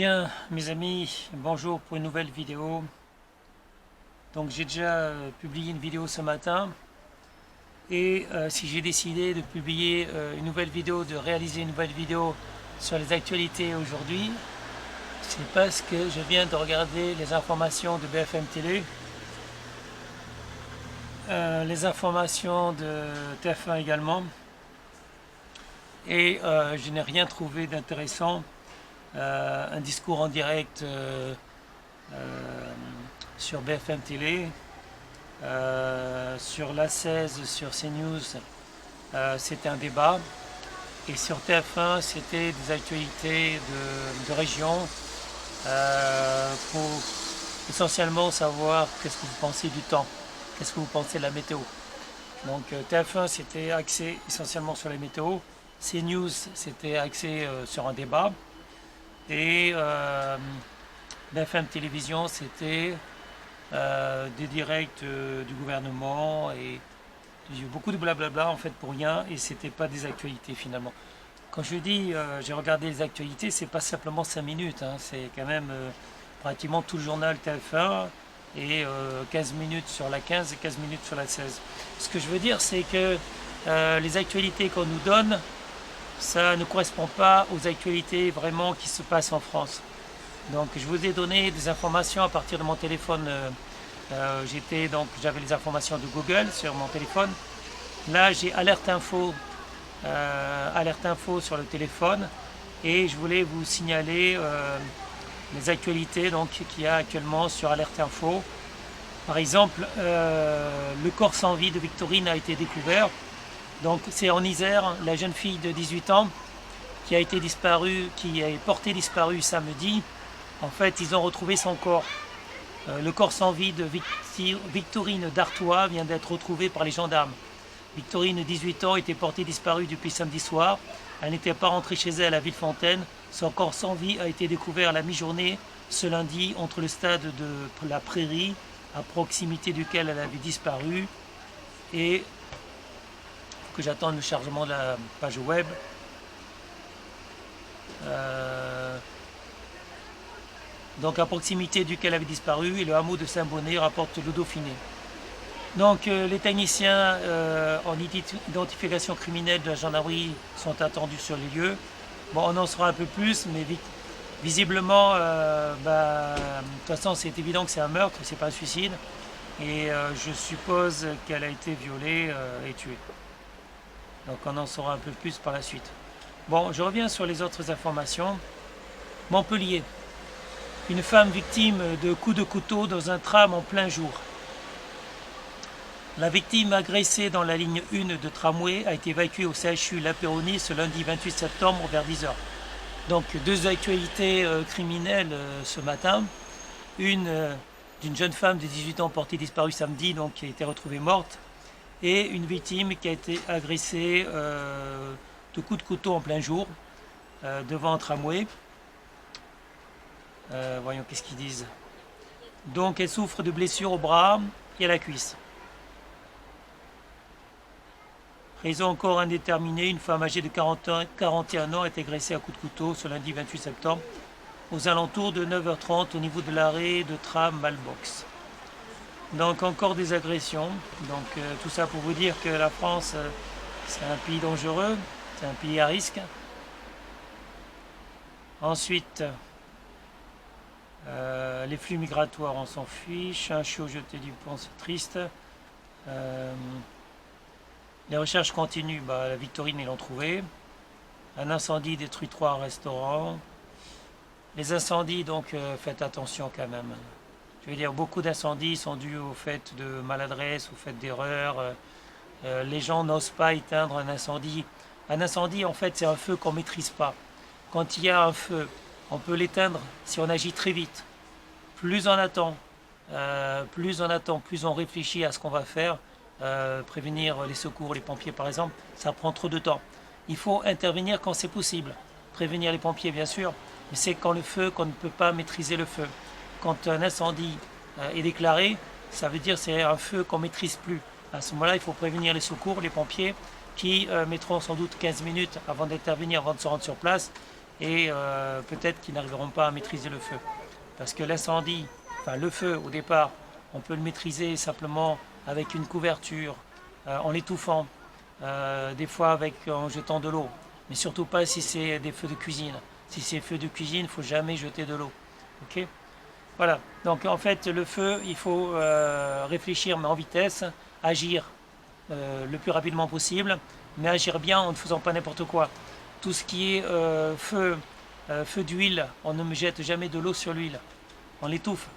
Bien, mes amis, bonjour pour une nouvelle vidéo. Donc j'ai déjà publié une vidéo ce matin et si j'ai décidé de publier une nouvelle vidéo, de réaliser une nouvelle vidéo sur les actualités aujourd'hui, c'est parce que je viens de regarder les informations de BFM Télé, les informations de TF1 également, et je n'ai rien trouvé d'intéressant. Un discours en direct sur BFM Télé, sur l'A16, sur CNews, c'était un débat. Et sur TF1, c'était des actualités de région pour essentiellement savoir qu'est-ce que vous pensez du temps, qu'est-ce que vous pensez de la météo. Donc TF1, c'était axé essentiellement sur les météos. CNews, c'était axé sur un débat. Et BFM Télévision, c'était des directs du gouvernement et beaucoup de blablabla en fait pour rien, et c'était pas des actualités finalement. Quand je dis j'ai regardé les actualités, c'est pas simplement 5 minutes, hein, c'est quand même pratiquement tout le journal TF1 et 15 minutes sur la 15 et 15 minutes sur la 16. Ce que je veux dire, c'est que les actualités qu'on nous donne, ça ne correspond pas aux actualités vraiment qui se passent en France. Donc je vous ai donné des informations à partir de mon téléphone. J'avais les informations de Google sur mon téléphone. Là j'ai Alerte Info, Alerte Info sur le téléphone, et je voulais vous signaler les actualités qu'il y a actuellement sur Alerte Info. Par exemple, le corps sans vie de Victorine a été découvert. Donc c'est en Isère, la jeune fille de 18 ans qui a été disparue, qui est portée disparue samedi. En fait, ils ont retrouvé son corps. Le corps sans vie de Victorine Dartois vient d'être retrouvé par les gendarmes. Victorine, 18 ans, était portée disparue depuis samedi soir. Elle n'était pas rentrée chez elle à Villefontaine. Son corps sans vie a été découvert à la mi-journée ce lundi entre le stade de la Prairie, à proximité duquel elle avait disparu, et que j'attende le chargement de la page web. Donc à proximité duquel avait disparu, et le hameau de Saint-Bonnet, rapporte le Dauphiné. Donc les techniciens en identification criminelle de la gendarmerie sont attendus sur les lieux. Bon, on en saura un peu plus, mais visiblement, de toute façon c'est évident que c'est un meurtre, c'est pas un suicide. Et je suppose qu'elle a été violée et tuée. Donc on en saura un peu plus par la suite. Bon, je reviens sur les autres informations. Montpellier. Une femme victime de coups de couteau dans un tram en plein jour. La victime agressée dans la ligne 1 de tramway a été évacuée au CHU La Péronie ce lundi 28 septembre vers 10h. Donc deux actualités criminelles ce matin. Une d'une jeune femme de 18 ans portée disparue samedi, donc qui a été retrouvée morte, et une victime qui a été agressée de coups de couteau en plein jour devant un tramway. Voyons qu'est-ce qu'ils disent. Donc elle souffre de blessures au bras et à la cuisse. Raison encore indéterminée, une femme âgée de 41 ans a été agressée à coups de couteau ce lundi 28 septembre aux alentours de 9h30 au niveau de l'arrêt de tram Malbox. Donc encore des agressions. Donc tout ça pour vous dire que la France, c'est un pays dangereux, c'est un pays à risque. Ensuite, les flux migratoires, on s'en fiche. Un chiot jeté du pont, c'est triste. Les recherches continuent. La Victorine, ils l'ont trouvé. Un incendie détruit 3 restaurants. Les incendies, donc faites attention quand même. Je veux dire, beaucoup d'incendies sont dus au fait de maladresse, au fait d'erreur. Les gens n'osent pas éteindre un incendie. Un incendie, en fait, c'est un feu qu'on ne maîtrise pas. Quand il y a un feu, on peut l'éteindre si on agit très vite. Plus on attend, plus on réfléchit à ce qu'on va faire, prévenir les secours, les pompiers par exemple, ça prend trop de temps. Il faut intervenir quand c'est possible. Prévenir les pompiers, bien sûr, mais c'est quand le feu qu'on ne peut pas maîtriser le feu. Quand un incendie est déclaré, ça veut dire que c'est un feu qu'on ne maîtrise plus. À ce moment-là, il faut prévenir les secours, les pompiers, qui mettront sans doute 15 minutes avant d'intervenir, avant de se rendre sur place. et peut-être qu'ils n'arriveront pas à maîtriser le feu. Parce que l'incendie, enfin le feu au départ, on peut le maîtriser simplement avec une couverture, en l'étouffant, des fois en jetant de l'eau, mais surtout pas si c'est des feux de cuisine. Si c'est feu de cuisine, il ne faut jamais jeter de l'eau. Ok. Voilà, donc en fait le feu, il faut réfléchir mais en vitesse, agir le plus rapidement possible, mais agir bien en ne faisant pas n'importe quoi. Tout ce qui est feu d'huile, on ne me jette jamais de l'eau sur l'huile, on l'étouffe.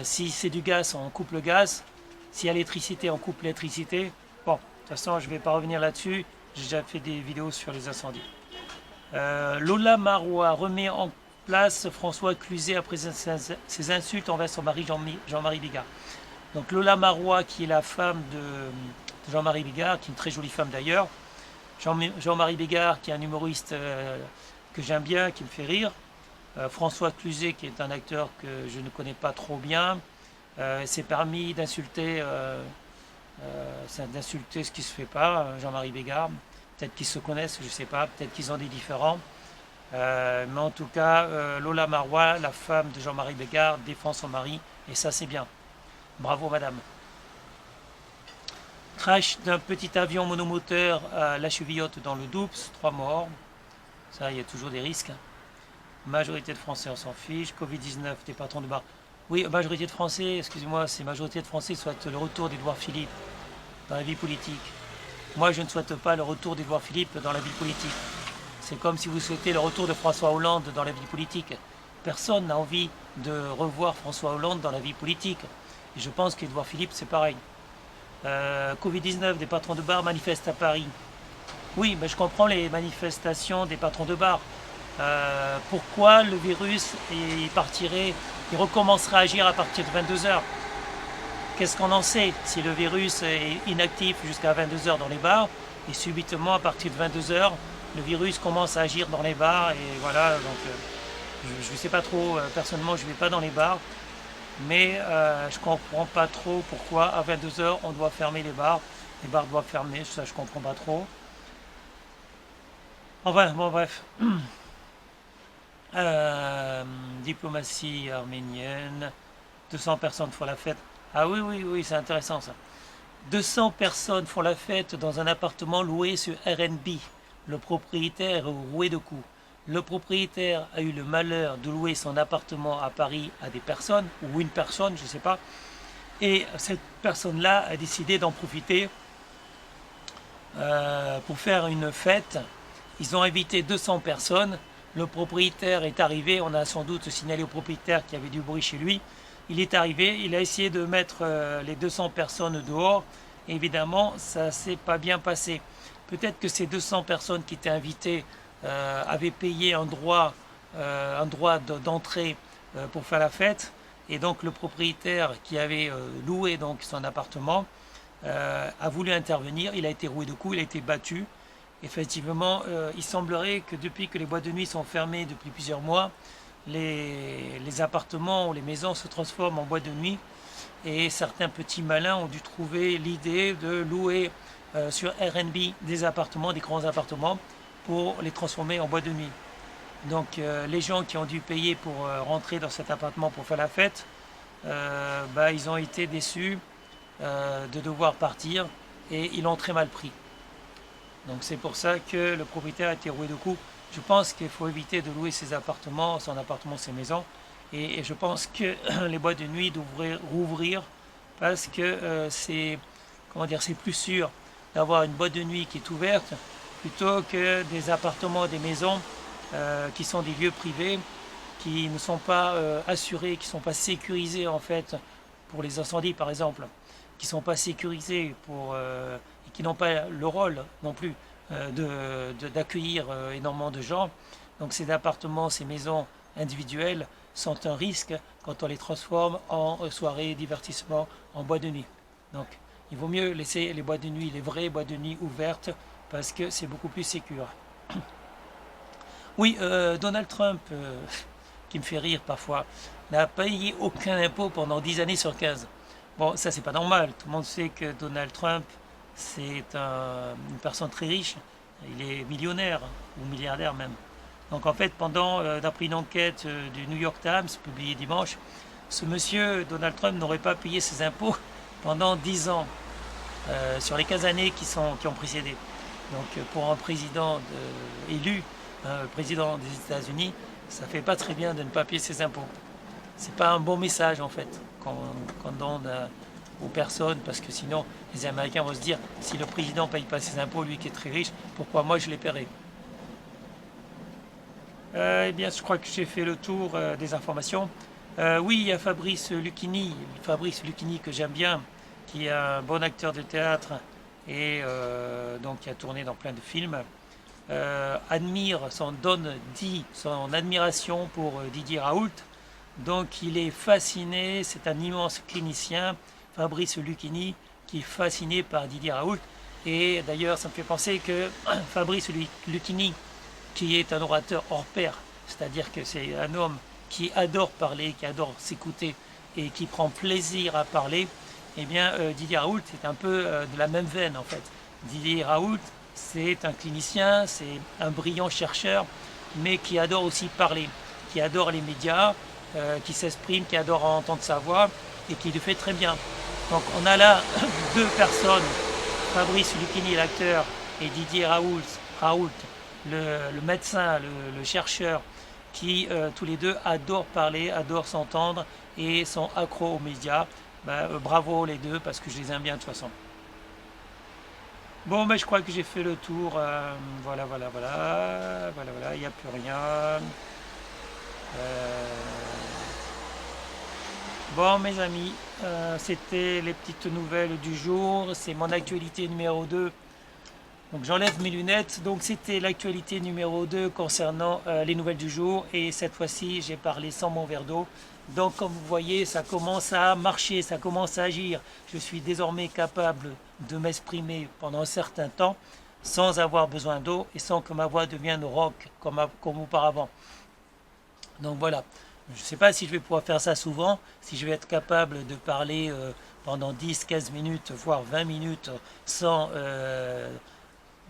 Si c'est du gaz, on coupe le gaz. Si y a l'électricité, on coupe l'électricité. Bon, de toute façon, je ne vais pas revenir là-dessus. J'ai déjà fait des vidéos sur les incendies. Lola Marois remet en place François Cluzet après ses insultes envers son mari Jean-Marie Bigard. Donc Lola Marois, qui est la femme de Jean-Marie Bigard, qui est une très jolie femme d'ailleurs. Jean-Marie Bigard, qui est un humoriste que j'aime bien, qui me fait rire. François Cluzet, qui est un acteur que je ne connais pas trop bien, s'est permis d'insulter ce qui ne se fait pas, Jean-Marie Bigard. Peut-être qu'ils se connaissent, je ne sais pas, peut-être qu'ils ont des différends. Mais en tout cas, Lola Marois, la femme de Jean-Marie Bigard, défend son mari, et ça c'est bien. Bravo madame. Crash d'un petit avion monomoteur à La Chevillotte dans le Doubs, 3 morts. Ça, il y a toujours des risques. Majorité de Français, on s'en fiche. Covid-19, des patrons de bar. Oui, majorité de Français, excusez-moi, c'est majorité de Français souhaitent le retour d'Édouard Philippe dans la vie politique. Moi, je ne souhaite pas le retour d'Édouard Philippe dans la vie politique. C'est comme si vous souhaitez le retour de François Hollande dans la vie politique. Personne n'a envie de revoir François Hollande dans la vie politique. Et je pense qu'Édouard Philippe, c'est pareil. Covid-19, des patrons de bar manifestent à Paris. Oui, mais je comprends les manifestations des patrons de bar. Pourquoi le virus il recommencerait à agir à partir de 22h? Qu'est-ce qu'on en sait si le virus est inactif jusqu'à 22h dans les bars et subitement à partir de 22h le virus commence à agir dans les bars et voilà, donc je ne sais pas trop, personnellement je ne vais pas dans les bars, mais je comprends pas trop pourquoi à 22h on doit fermer les bars doivent fermer, ça je comprends pas trop. Enfin bon bref. Diplomatie arménienne, 200 personnes font la fête. Ah oui, oui, oui, c'est intéressant ça. 200 personnes font la fête dans un appartement loué sur Airbnb. Le propriétaire est roué de coups. Le propriétaire a eu le malheur de louer son appartement à Paris à des personnes, ou une personne, je ne sais pas. Et cette personne-là a décidé d'en profiter pour faire une fête. Ils ont invité 200 personnes. Le propriétaire est arrivé, on a sans doute signalé au propriétaire qu'il y avait du bruit chez lui. Il est arrivé, il a essayé de mettre les 200 personnes dehors. Évidemment, ça ne s'est pas bien passé. Peut-être que ces 200 personnes qui étaient invitées avaient payé un droit d'entrée pour faire la fête. Et donc le propriétaire qui avait loué donc son appartement a voulu intervenir. Il a été roué de coups, il a été battu. Effectivement, il semblerait que depuis que les boîtes de nuit sont fermées depuis plusieurs mois, les appartements ou les maisons se transforment en boîtes de nuit et certains petits malins ont dû trouver l'idée de louer sur Airbnb des appartements, des grands appartements, pour les transformer en boîtes de nuit. Donc les gens qui ont dû payer pour rentrer dans cet appartement pour faire la fête, ils ont été déçus de devoir partir et ils l'ont très mal pris. Donc c'est pour ça que le propriétaire a été roué de coups. Je pense qu'il faut éviter de louer ses appartements, son appartement, ses maisons. Et je pense que les boîtes de nuit devraient rouvrir parce que c'est plus sûr d'avoir une boîte de nuit qui est ouverte plutôt que des appartements, des maisons qui sont des lieux privés, qui ne sont pas assurés, qui ne sont pas sécurisés en fait pour les incendies par exemple, qui ne sont pas sécurisés et qui n'ont pas le rôle non plus d'accueillir énormément de gens. Donc ces appartements, ces maisons individuelles sont un risque quand on les transforme en soirées, divertissement, en boîte de nuit. Donc il vaut mieux laisser les boîtes de nuit, les vraies boîtes de nuit ouvertes parce que c'est beaucoup plus sécure. Oui, Donald Trump, qui me fait rire parfois, n'a payé aucun impôt pendant 10 années sur 15. Bon, ça c'est pas normal. Tout le monde sait que Donald Trump, c'est une personne très riche. Il est millionnaire, ou milliardaire même. Donc en fait, d'après une enquête du New York Times publiée dimanche, ce monsieur Donald Trump n'aurait pas payé ses impôts pendant 10 ans, sur les 15 années qui ont précédé. Donc pour un président élu, un président des États-Unis, ça fait pas très bien de ne pas payer ses impôts. C'est pas un bon message en fait qu'on donne aux personnes, parce que sinon les Américains vont se dire, si le président ne paye pas ses impôts, lui qui est très riche, pourquoi moi je les paierai? Eh bien, je crois que j'ai fait le tour des informations. Oui, il y a Fabrice Lucchini que j'aime bien, qui est un bon acteur de théâtre et donc qui a tourné dans plein de films. Dit son admiration pour Didier Raoult. Donc il est fasciné, c'est un immense clinicien, Fabrice Lucchini, qui est fasciné par Didier Raoult. Et d'ailleurs, ça me fait penser que Fabrice Lucchini, qui est un orateur hors pair, c'est-à-dire que c'est un homme qui adore parler, qui adore s'écouter et qui prend plaisir à parler, eh bien Didier Raoult est un peu de la même veine en fait. Didier Raoult, c'est un clinicien, c'est un brillant chercheur, mais qui adore aussi parler, qui adore les médias, qui s'exprime, qui adore entendre sa voix et qui le fait très bien. Donc on a là deux personnes, Fabrice Lucchini, l'acteur, et Didier Raoult, le médecin, le chercheur, qui tous les deux adorent parler, adorent s'entendre et sont accros aux médias. Bravo les deux, parce que je les aime bien de toute façon. Bon, je crois que j'ai fait le tour. Voilà, il n'y a plus rien. Bon, mes amis, c'était les petites nouvelles du jour. C'est mon actualité numéro 2. Donc j'enlève mes lunettes. Donc c'était l'actualité numéro 2 concernant les nouvelles du jour. Et cette fois-ci, j'ai parlé sans mon verre d'eau. Donc comme vous voyez, ça commence à marcher, ça commence à agir. Je suis désormais capable de m'exprimer pendant un certain temps sans avoir besoin d'eau et sans que ma voix devienne rauque comme auparavant. Donc voilà. Je ne sais pas si je vais pouvoir faire ça souvent, si je vais être capable de parler pendant 10-15 minutes, voire 20 minutes sans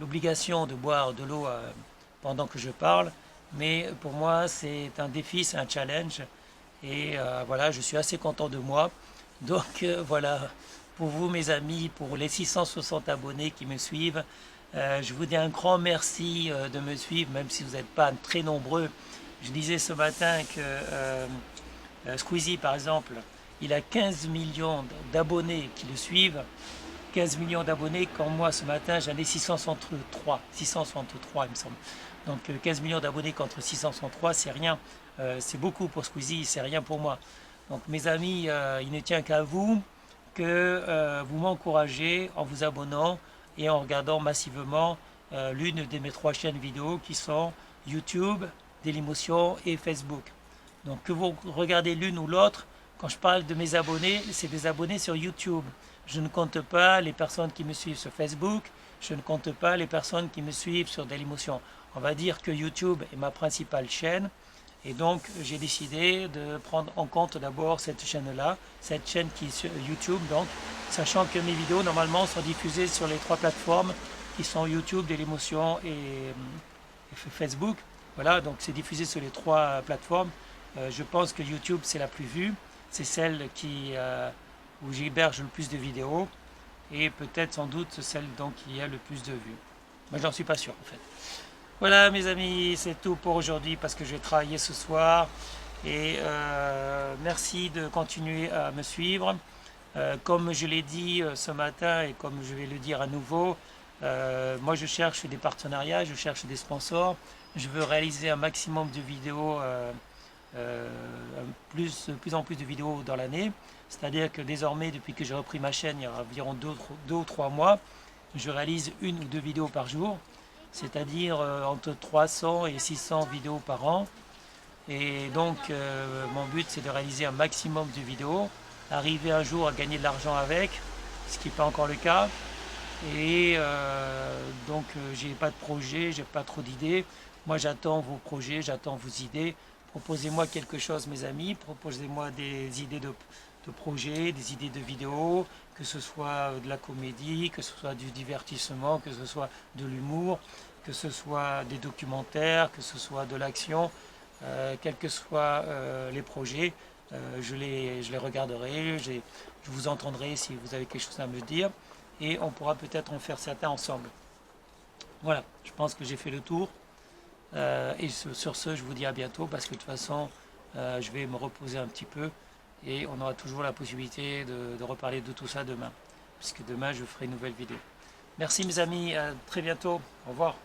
l'obligation de boire de l'eau pendant que je parle. Mais pour moi, c'est un défi, c'est un challenge. Et voilà, je suis assez content de moi. Donc voilà, pour vous mes amis, pour les 660 abonnés qui me suivent, je vous dis un grand merci de me suivre, même si vous n'êtes pas très nombreux. Je disais ce matin que Squeezie, par exemple, il a 15 millions d'abonnés qui le suivent. 15 millions d'abonnés, quand moi ce matin j'en ai 663 il me semble. Donc 15 millions d'abonnés contre 663, c'est rien. C'est beaucoup pour Squeezie, c'est rien pour moi. Donc mes amis, il ne tient qu'à vous que vous m'encouragez en vous abonnant et en regardant massivement l'une de mes 3 chaînes vidéo qui sont YouTube, Dailymotion et Facebook. Donc que vous regardez l'une ou l'autre, quand je parle de mes abonnés, c'est des abonnés sur YouTube. Je ne compte pas les personnes qui me suivent sur Facebook, je ne compte pas les personnes qui me suivent sur Dailymotion. On va dire que YouTube est ma principale chaîne et donc j'ai décidé de prendre en compte d'abord cette chaîne-là, cette chaîne qui est sur YouTube, donc sachant que mes vidéos normalement sont diffusées sur les 3 plateformes qui sont YouTube, Dailymotion et Facebook. Voilà, donc c'est diffusé sur les 3 plateformes. Je pense que YouTube c'est la plus vue, c'est celle où j'héberge le plus de vidéos et peut-être sans doute celle donc qui a le plus de vues. Moi j'en suis pas sûr en fait. Voilà mes amis, c'est tout pour aujourd'hui parce que je vais travailler ce soir et merci de continuer à me suivre. Comme je l'ai dit ce matin et comme je vais le dire à nouveau, moi je cherche des partenariats, je cherche des sponsors, je veux réaliser un maximum de vidéos, plus en plus de vidéos dans l'année. C'est-à-dire que désormais, depuis que j'ai repris ma chaîne il y a environ 2 ou 3 mois, je réalise 1 ou 2 vidéos par jour, c'est-à-dire entre 300 et 600 vidéos par an. Et donc mon but c'est de réaliser un maximum de vidéos, arriver un jour à gagner de l'argent avec, ce qui n'est pas encore le cas. Et donc j'ai pas de projet, j'ai pas trop d'idées. Moi j'attends vos projets, j'attends vos idées. Proposez-moi quelque chose mes amis, proposez-moi des idées de projets, des idées de vidéos, que ce soit de la comédie, que ce soit du divertissement, que ce soit de l'humour. que ce soit des documentaires, que ce soit de l'action, quels que soient les projets, je les regarderai, je vous entendrai si vous avez quelque chose à me dire et on pourra peut-être en faire certains ensemble. Voilà, je pense que j'ai fait le tour. Et sur ce, je vous dis à bientôt parce que de toute façon, je vais me reposer un petit peu et on aura toujours la possibilité de reparler de tout ça demain, puisque demain je ferai une nouvelle vidéo. Merci mes amis, à très bientôt, au revoir.